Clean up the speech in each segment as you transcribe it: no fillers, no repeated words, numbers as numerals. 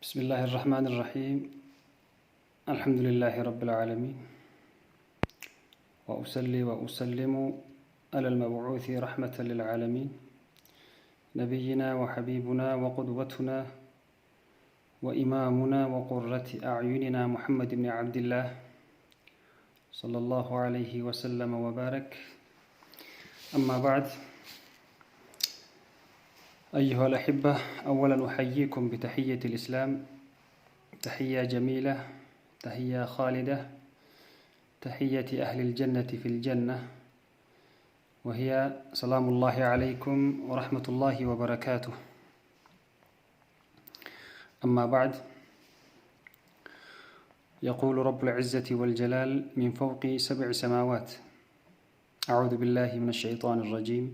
بسم الله الرحمن الرحيم. الحمد لله رب العالمين، وأصلي وأسلم على المبعوث رحمة للعالمين نبينا وحبيبنا وقدوتنا وإمامنا وقرة أعيننا محمد بن عبد الله صلى الله عليه وسلم وبارك. أما بعد، أيها الأحبة، أولا أحييكم بتحية الإسلام، تحية جميلة، تحية خالدة، تحية أهل الجنة في الجنة، وهي سلام الله عليكم ورحمة الله وبركاته. أما بعد، يقول رب العزة والجلال من فوق 7 سماوات: أعوذ بالله من الشيطان الرجيم،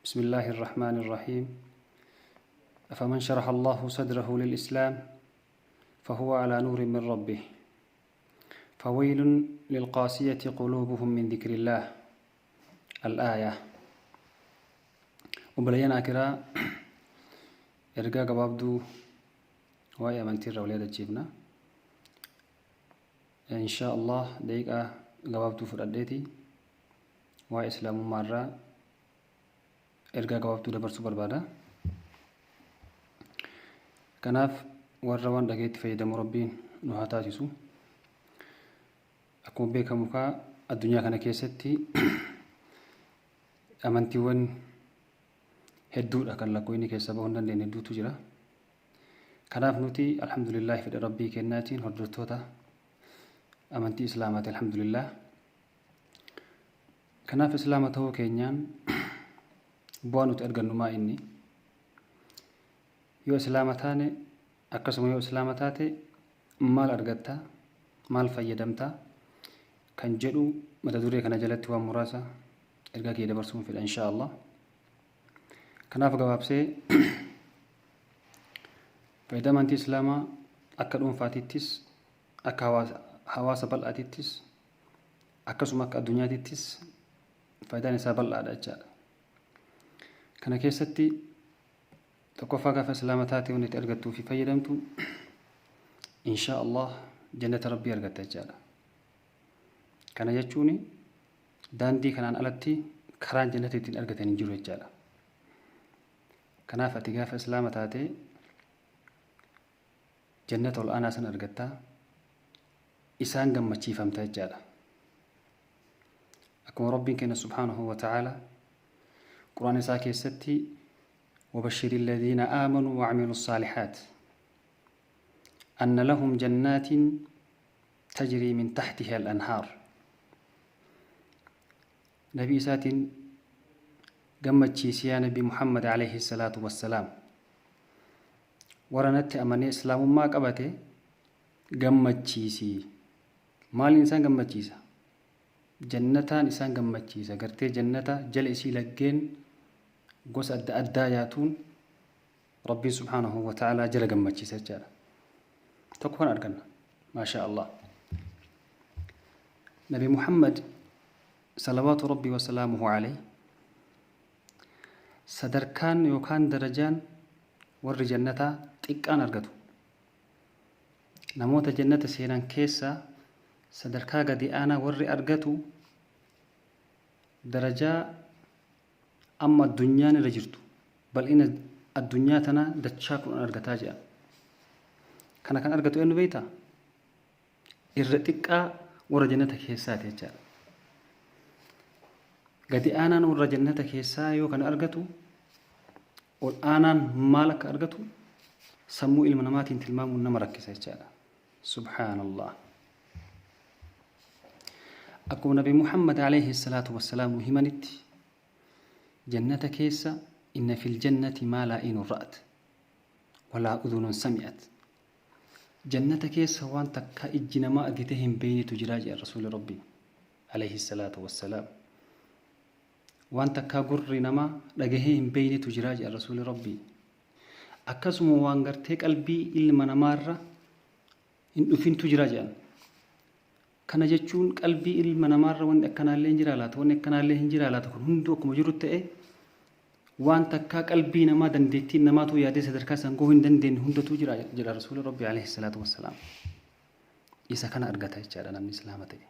بسم الله الرحمن الرحيم. أفمن شرح الله صدره للإسلام فهو على نور من ربه، فويل للقاسية قلوبهم من ذكر الله. الآية. وبلينا كرا إرجاء قبابدو ويا من تير ولاد الجبنة إن شاء الله دقيقة قبابدو فرديتي وإسلام مرة إرجاء قبابدو دبر سوبر بادا. Kanaaf warra waan dhageetti fayyadamu Rabbiin nu haa taasisu. Akkuma beekamu addunyaa kana keessatti amantiiwwan hedduudha kan lakkoofni keessa bahuu hin dandeenye hedduutu jira. Kanaaf nuti alhamdulillah fedha Rabbii kennaatiin hordoftoota amantii Islaamaati alhamdulillah. Kanaaf Islaama ta'uu keenyaan bu'aa nuti argannu maa inni? Yoo Islaama taane akkasuma yoo Islaama taate maal argatta, maal fayyadamta kan jedhu mata duree kana jalatti waan muraasa ergaa kee dabarsuun fedha insha Allah. Kanaaf gabaabsee faayidaa amantii Islaamaa akka dhuunfaatittis, akka hawaasa bal'aatittis, akkasuma akka addunyaatittis faayidaan isaa bal'aadha jechaadha. Kana keessatti tokkoffaa gaafa Islaama taate wanti argattuu fi fayyadamtu insha Allah jannata Rabbii argatta jechaadha. Kana jechuun daandii kanaan alatti karaan jannata ittiin argatan hin jiru jechaadha. Kanaaf ati gaafa Islaama taate jannata ol aanaa san argatta, isaan gammachiifamta jechaadha. Akkuma Rabbiin keenya subhaanahu wa ta'ala Qur'aan isaa keessatti وبشر الذين آمنوا وعملوا الصالحات أن لهم جنات تجري من تحتها الأنهار. نبي سات قمت شيسيا نبي محمد عليه الصلاة والسلام ورنت أمني إسلام ما قبته قمت شيسي مال إنسان قمت شيسا جنتان إنسان قمت شيسا قرتي جنتا جلسي لقين قوس أداياتون ربي سبحانه وتعالى جل قمتشي سجالة تكون أرقنا ما شاء الله. نبي محمد صلوات ربي وسلامه عليه صدركان يوكان درجان ور جنتا تكان أرقتو نموت جنة سيران كيسا صدركا قد أنا ور أرقتو درجة أما الدنيا نرجرتو بل إن الدنيا تنا دتشاكون أرجعتها جاء كان أرجعتو إنه بيتا الرتقة ورجنتك هسات جاء قد أنا ورجنتك هسا يو كان أرجعتو والآن مالك أرجعتو سمو المنامات تلمام ونمرك جاء. سبحان الله. أكون نبي محمد عليه الصلاة والسلام مهمنت جنة كيسة إن في الجنة ما لا عين رأت ولا أذن سمعت. جنة كيسة وان تكا إجنما أجتهم بين تجراج الرسول ربي عليه الصلاة والسلام وان تكا قر نما لجههم بين تجراج الرسول ربي أكسم وان قرتك قلبي إلما نمارة إن أفين تجراجان كان جتشون قلبي إلما نمارة وان أكنا اللي هنجرالات وان أكنا اللي هنجرالات كن هندوك مجرد تأي وان تكا قلبي نما دندتي نما تو يادي صدركا سانغو هندن هندتو جرا رسول ربي عليه الصلاة والسلام إذا كان أرجعت يجعلنا من إسلامته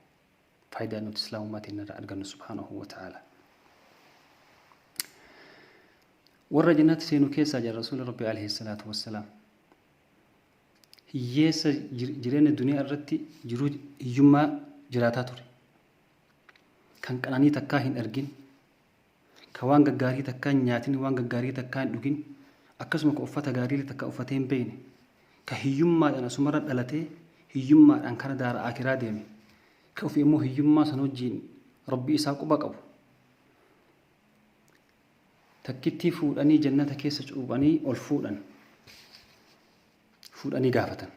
فايدة أن الإسلام ما تنرى أرجعنا سبحانه وتعالى والرجنات سينو كيسا جرا رسول ربي عليه الصلاة والسلام يس جرين الدنيا الرتي جرود يما جراتاتوري كان كانني تكاهن أرجين كوان جاري تكان نياتني وان جاري تكان دوجين أكسمك أفتا جاري لتكا أفتين بين كهيوم أنا سمرت ألته هيوم أن كان دار آخرة ديمي كوفي مو هيوم سنوجين ربي إساقو بقو تكتي فوداني جنة كيسة أوباني والفودان فوداني قافة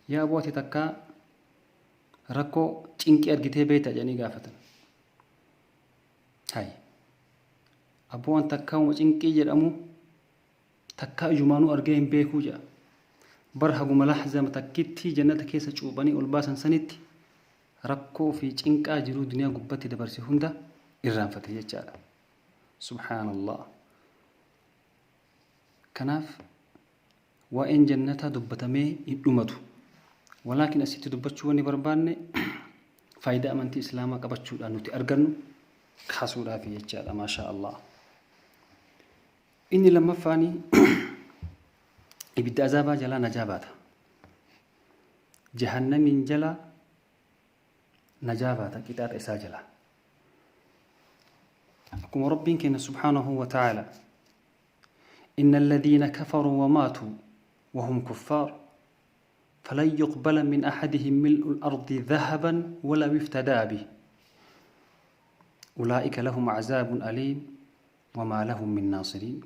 يا أبواتي تكا ركو تنكي أرجتي بيتا جاني قافة هاي أبوان تكا ومتنكي جرأمو تكا جمانو أرجين بيكو جا برهقو ملاحظة متكتي جنة كيسة أوباني والباسن سنتي ركو في تنكا جرو دنيا قبتي دبرسي هندا إران فتي جالا سبحان الله كناف وإن جنة دبتمي إدومتو ولكن أسيت دبتشو وني برباني فايدة أمانتي إسلاما قبتشو لأنو تأرقنو كاسولا في يجالا ما شاء الله إني لما فاني إبدا أزابا جلا نجاباتا جهنم جلا نجاباتا كتاب إسا جلا أكم ربين كنا سبحانه وتعالى إن الذين كفروا وماتوا وهم كفار فلن يقبل من أحدهم ملء الأرض ذهبا ولا افتدى به أولئك لهم عذاب أليم وما لهم من ناصرين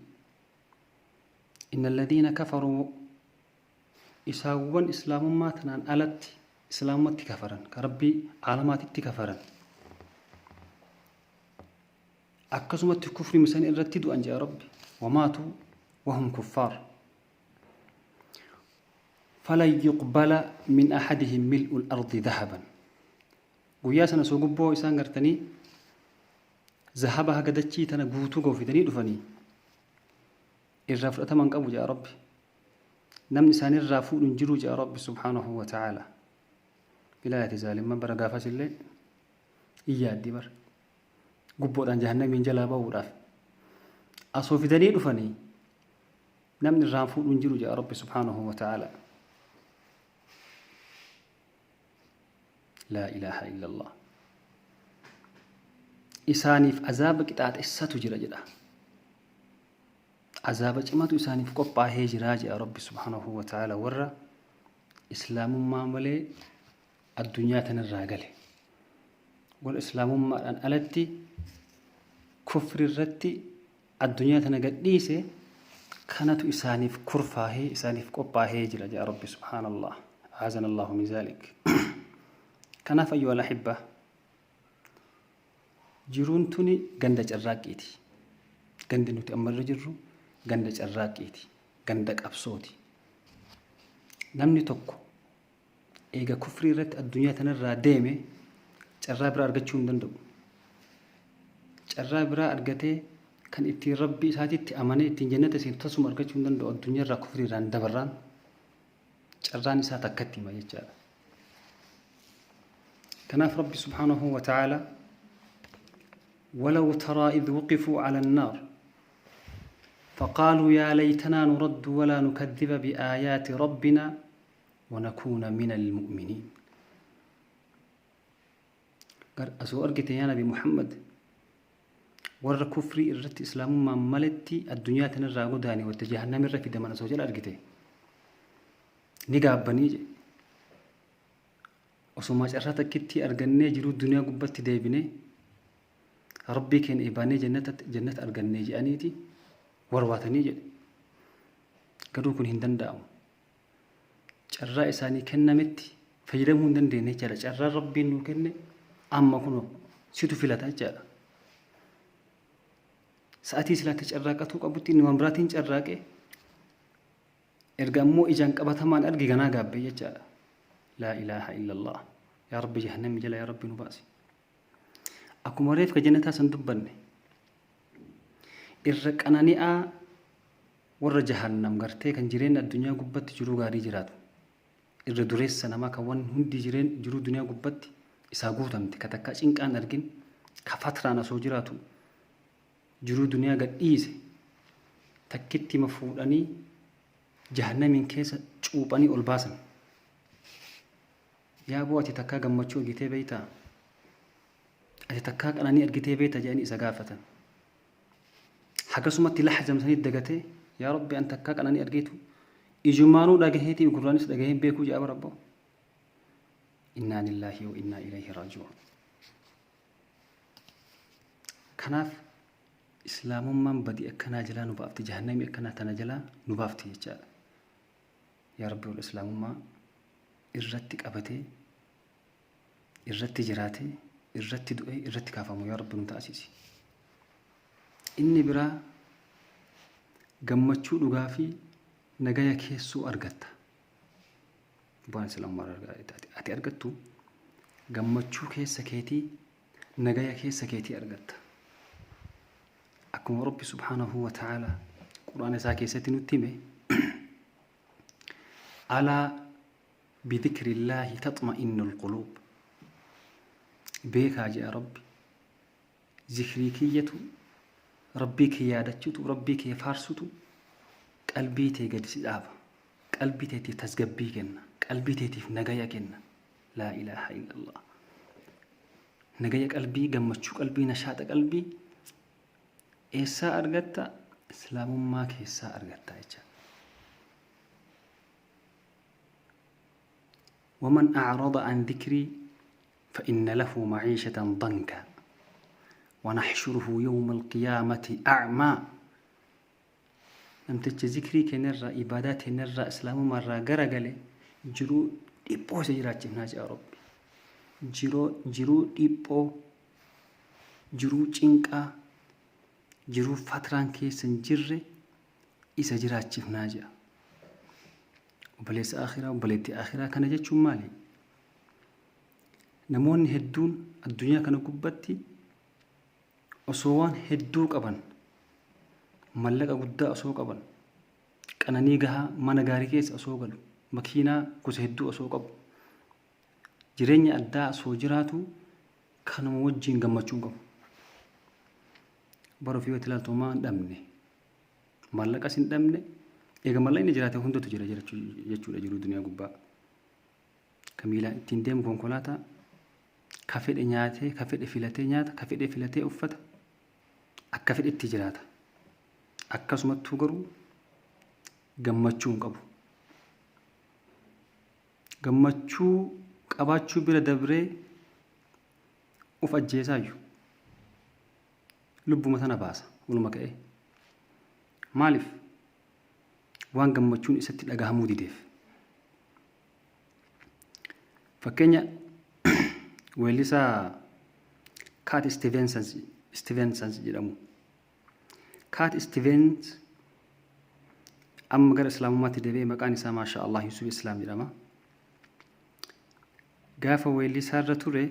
إن الذين كفروا إساوان إسلام ما تنان ألت إسلام ما تكفرن كربي عالمات تكفرن أكسمت الكفر مسان الرتد أن جاء ربي وماتوا وهم كفار فلن يقبل من أحدهم ملء الأرض ذهبا وياسنا سوقبو إسان قرتني ذهبها قدتشي تنا قوتو في دني دفني الرافع من قبو جاء ربي نم نسان الرافع ننجرو جاء ربي سبحانه وتعالى بلا يتزالم من برقافة الليل إياد دبر قبو دان جهنم من جلابه وراف أصو في دني دفني نم الرافع ننجرو جاء ربي سبحانه وتعالى لا إله إلا الله إسانيف عذابك إتعاد إساتو جرى جدا عذاب جمعتو إسانيف قبع هجراج يا رب سبحانه وتعالى ورى إسلام ما ملي الدنيا تنراغل والإسلام ما أن ألتي كفر الرتي الدنيا تنقديسة كانت إسانيف كرفاه إسانيف قبع هجراج يا رب سبحان الله أعزنا الله من ذلك كان فأيها الأحبة jiruun tuni ganda carraaqeeti gandi nuti ammarra jirru ganda carraaqeeti ganda qabsooti namni tokko eega kufrii irratti addunyaa tanarraa deeme carraa biraa argachuu hin danda'u carraa biraa argatee kan ittiin rabbii isaatiitti amanee ittiin jannata seentu tasuma argachuu hin danda'u addunyaarraa kufriirraan dabarraan carraan isaa takkatti hima jechaadha kanaaf rabbi subhaanahu wa ta'aalaa ولو ترى إذ وقفوا على النار فقالوا يا ليتنا نرد ولا نكذب بآيات ربنا ونكون من المؤمنين قال أسوأ أرقت يا نبي محمد ور كفري الرت إسلام ما ملتي الدنيا تنرى قداني واتجهنا من رفي دمنا سوجل أرقته نقاب بنيجي وسوما جراتك كتي أرقني جرو الدنيا قبت ديبني ربي كان إباني جنة أرجني جانيتي ورواتني جد قالوا كن هندن داو جرّا إساني كنا متي فجرم هندن دينه جرّا جرّا ربي إنه كنا أما كنوا سيتو فيلاتا جرّا سأتي سلاتة جرّا كتوك أبوتي نوامراتين جرّا كه إرجمو إجان كبتمان أرجع جنا جابي جرّا لا إله إلا الله يا رب جهنم جل يا رب نباسي أكو مريف كجنة سندبني irra qanani'aa warra jahannam gartee kan jireenya addunyaa gubbatti jiruu gaarii jiraatu irra dureessa namaa kan waan hundi jiruu duniyaa gubbatti isaa guutamte ka takka cinqaan argin ka fatraan asoo jiraatu jiruu duniyaa gadhiise takkitti mafuudhanii jahannamiin keessa cuuphanii ol baasan. yaa boo ati takkaa gammachuu argitee beeytaa? ati takkaa qananii argitee beeyta jedhanii isa gaafatan. akkasumatti laxjamsanii dagatee yaa rabbi an takkaa qananii argitu ijumaanuu dhagaheetii gurraanis dhagaheen beekuu jedha rabbo. innaa lillaahi wa innaa ilayhi raaji'uun. kanaaf islaamummaan badii akkanaa jalaa nu baafti, jahannamii akkanaa tana jalaa nu baafti jechaadha. yaa rabbi wal islaamummaa irratti qabatee irratti jiraatee irratti du'ee irratti kaafamu yaa rabbi nu taasisi. inni biraa gammachuu dhugaa fi nagaya keessuu argatta. bu'aan islaamummaa ati argattu gammachuu keessa keetii nagaya keessa keetii argatta. akkuma rabbi subhaanahu wa ta'ala quraana isaa keessatti nutti hime alaa bidhikri illaahi taxma'innu alquluub. beekaa jedha rabbi zikrii kiyyatu rabbii kee yaadachuutu rabbii kee faarsutu qalbii tee gadi si dhaaba, qalbii teetiif tasgabbii kenna, qalbii teetiif nagaya kenna. laa ilaaha illallah. nagaya qalbii, gammachuu qalbii, nashaaxa qalbii eessaa argatta? islaamummaa keessaa argatta jecha. waman acrada an dhikrii فإن له معيشة ضنكا ونحشره يوم القيامة أعمى. لم تجذكري كنرى إبادات كنرى إسلام مرة جرجلة جرو ديبو سجرات جناج يا رب. جرو ديبو جرو چنكا جرو فتران كي سنجرة إسجرات جناج. وبليس آخرة وبليت آخرة كان جت مالي. namoonni hedduun addunyaa kana gubbatti osoo waan hedduu qaban, mallaqa guddaa osoo qaban, qananii gahaa mana gaarii keessa osoo galu, makiinaa gosa hedduu osoo qabu, jireenya addaa osoo jiraatu kanuma wajjiin gammachuu qabu. bara ofii wati ilaaltumaa hin dhabne, mallaqas hin dhabne, eega mallaqni jiraate hundatu jira jechuudha jiruu duniyaa gubbaa. kamiilaa ittiin deemu konkolaataa ka fedhe nyaatee, ka fedhe filatee nyaata, ka fedhe filatee uffata, akka fedhe itti jiraata. akkasumattuu garuu gammachuu hin qabu. gammachuu qabaachuu bira dabree uf ajjeesaayyuu lubbuma sana baasa waluma ka'ee. maaliif? waan gammachuun isatti dhagahamuu dideef. fakkeenya weellisaa Cat Stevens jedhamu. Cat Stevens amma gara islaamummaatti deebi'ee maqaan isaa maasha Allah Yusuf Islaam jedhama. gaafa weellisaa irra ture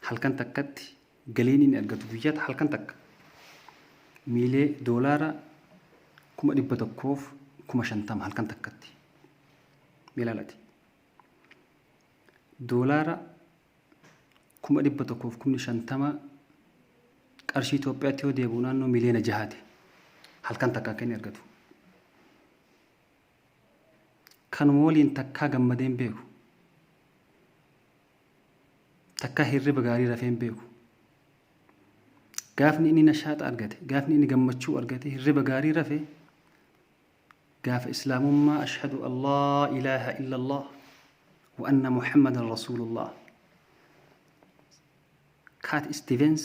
halkan takkatti galiin inni argatu guyyaata halkan takka miilee doolaara 150,000 halkan takkatti. milaalati doolaara 150,000 qarshii Itoophiyaatti yoo deebi'u naannoo miliyoona 6 halkan takka akka inni argatu. kanuma waliin takkaa gammadee hin beeku, takkaa hirriba gaarii rafee hin beeku. gaafni inni nashaaxa argate, gaafni inni gammachuu argate, hirriba gaarii rafee gaafa islaamummaa ashhadu an laa ilaaha illa allah wa anna muhammadan rasuulullah. Cat Stevens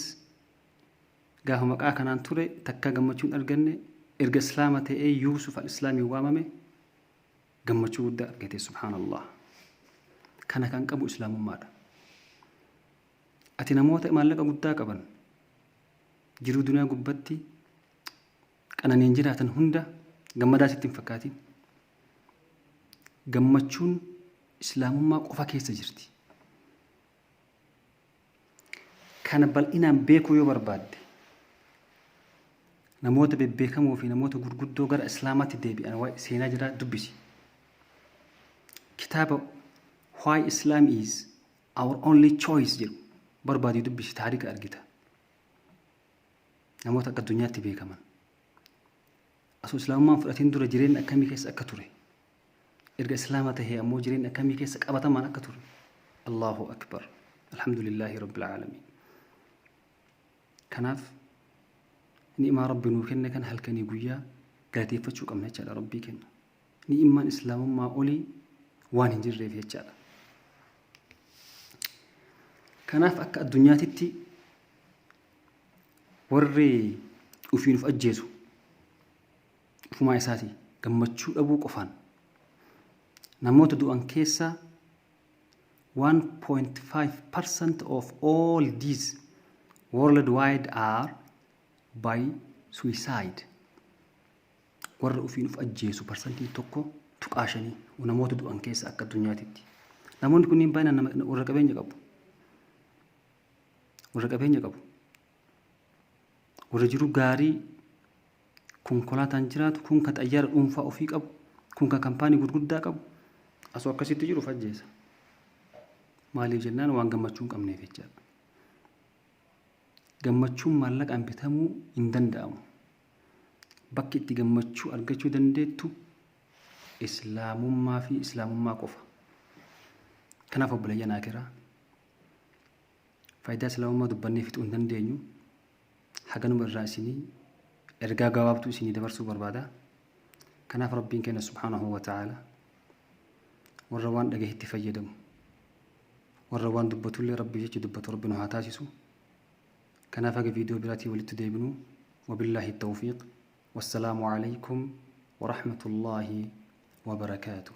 gaafa maqaa kanaan ture takka gammachuun arganne, erga islaama ta'ee Yuusuf al-Islaamii waamame gammachuu guddaa argate. subhaanallah. kana kan qabu islaamummaadha. ati namoota maallaqa guddaa qaban jiruu duniyaa gubbatti qananiin jiraatan hunda gammadaa sitti hin fakkaatin. gammachuun islaamummaa qofa keessa jirti. kana bal'inaan beekuu yoo barbaadde namoota bebbeekamoo fi namoota gurguddoo gara islaamaatti deebi'an waa'ee seenaa jira dubbisi. Kitaaba Why Islam is Our Only Choice jedhu barbaadii dubbisi taarika argita. Namoota akka addunyaatti beekaman. Asoo islaamummaan fudhatiin dura jireenya akkamii keessa akka ture. Erga islaama tahee ammoo jireenya akkamii keessa qabatamaan akka ture. Allahu akbar. Alhamdulillahi rabbil aalamiin. Kanaaf ni'imaa rabbi nuu kenne kan halkanii guyyaa galateeffachuu qabna jechaadha rabbii kenna. Ni'imaan islaamummaa olii waan hin jirreef jechaadha. Kanaaf akka addunyaatitti warri ufiin uf ajjeesu ufumaa isaatii gammachuu dhabuu qofaan namoota du'an keessaa 1.5% of all these worldwide are by suicide. Warra ufiin uf ajjeesu parsantii tokko tuqaashanii namoota du'an keessaa akka addunyaatitti. Namoonni kunniin baay'inaan warra qabeenya qabu. Warra qabeenya qabu. Warra jiru gaarii konkolaataan jiraatu kun ka xayyaara dhuunfaa ofii qabu kun ka kaampaanii gurguddaa qabu asoo akkasitti jiru ajjeesa. Maaliif jennaan waan gammachuu hin qabneef jechaadha. Gammachuun maallaqaan bitamuu hin danda'amu. Bakki itti gammachuu argachuu dandeettu islaamummaa fi islaamummaa qofa. Kanaaf obboleeyyan akiraa faayidaa islaamummaa dubbannee fixuu hin dandeenyu. Haganuma irraa isinii ergaa gabaabtuu isinii dabarsuu barbaada. Kanaaf rabbiin keenya subhaanahu wa ta'ala warra waan dhagahetti fayyadamu warra waan dubbatullee rabbii jechi dubbatu rabbi nu haa taasisu. Kanaaf haga viidiyoo biraatii walitti deebinu wabillaahi tawfiiq. Wassalaamu alaykum wa rahmatullaahi wa barakaatuh.